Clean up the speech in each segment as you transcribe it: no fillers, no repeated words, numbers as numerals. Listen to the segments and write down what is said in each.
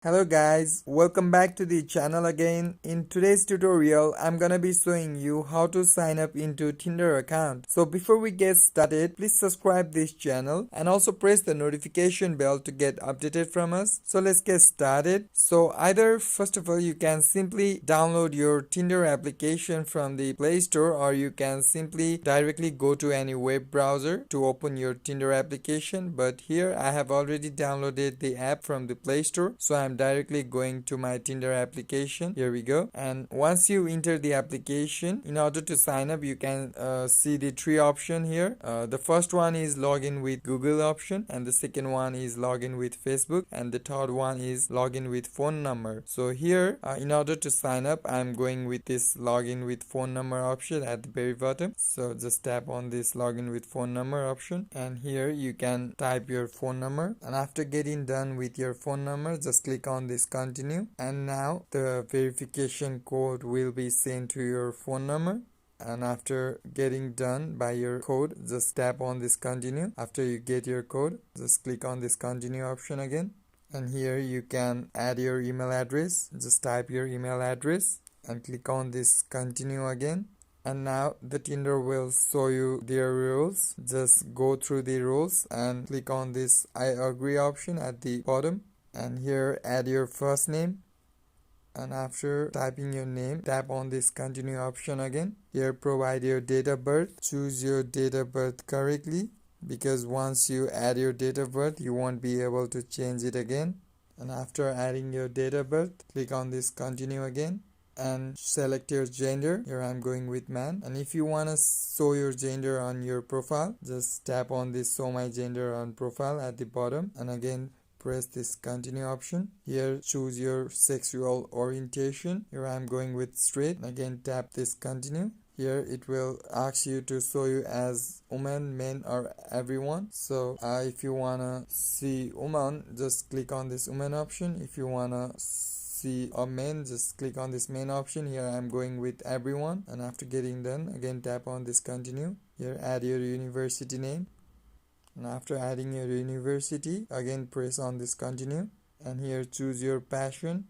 Hello guys, welcome back to the channel again. In today's tutorial, I'm gonna be showing you how to sign up into Tinder account. So before we get started, please subscribe this channel and also press the notification bell to get updated from us. So let's get started. So either first of all, you can simply download your Tinder application from the Play Store, or you can simply directly go to any web browser to open your Tinder application. But here I have already downloaded the app from the Play Store, so I'm directly going to my Tinder application. Here we go. And once you enter the application, in order to sign up, you can see the three options here. The first one is login with Google option, and the second one is login with Facebook, and the third one is login with phone number. So here, in order to sign up, I'm going with this login with phone number option at the very bottom. So just tap on this login with phone number option, and here you can type your phone number, and after getting done with your phone number, just click on this continue, and now the verification code will be sent to your phone number. And after getting done by your code, just tap on this continue. After you get your code, just click on this continue option again, and here you can add your email address. Just type your email address and click on this continue again. And now the Tinder will show you their rules. Just go through the rules and click on this I agree option at the bottom, and here add your first name, and after typing your name, tap on this continue option again. Here provide your date of birth. Choose your date of birth correctly, because once you add your date of birth, you won't be able to change it again. And after adding your date of birth, click on this continue again and select your gender. Here I'm going with man, and if you want to show your gender on your profile, just tap on this show my gender on profile at the bottom, and again press this continue option. Here choose your sexual orientation. Here I'm going with straight. Again tap this continue. Here it will ask you to show you as woman, men, or everyone. So if you wanna see woman, just click on this woman option. If you wanna see a man, just click on this main option. Here I'm going with everyone, and after getting done, again tap on this continue. Here add your university name, and after adding your university, again press on this continue, and here choose your passion,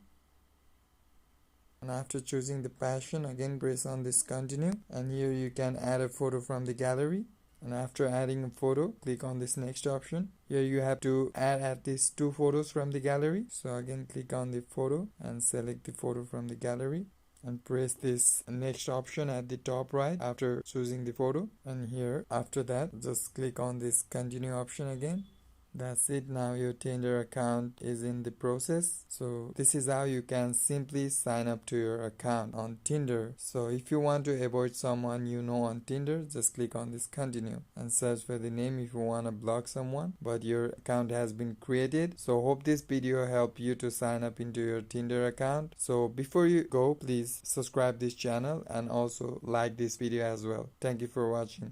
and after choosing the passion, again press on this continue, and here you can add a photo from the gallery. And after adding a photo, click on this next option. Here you have to add at least 2 photos from the gallery. So again click on the photo and select the photo from the gallery, and press this next option at the top right after choosing the photo. And here after that, just click on this continue option again. That's it. Now your Tinder account is in the process. So this is how you can simply sign up to your account on Tinder. So if you want to avoid someone you know on Tinder, just click on this continue and search for the name if you want to block someone, but your account has been created. So hope this video helped you to sign up into your Tinder account. So before you go, please subscribe this channel and also like this video as well. Thank you for watching.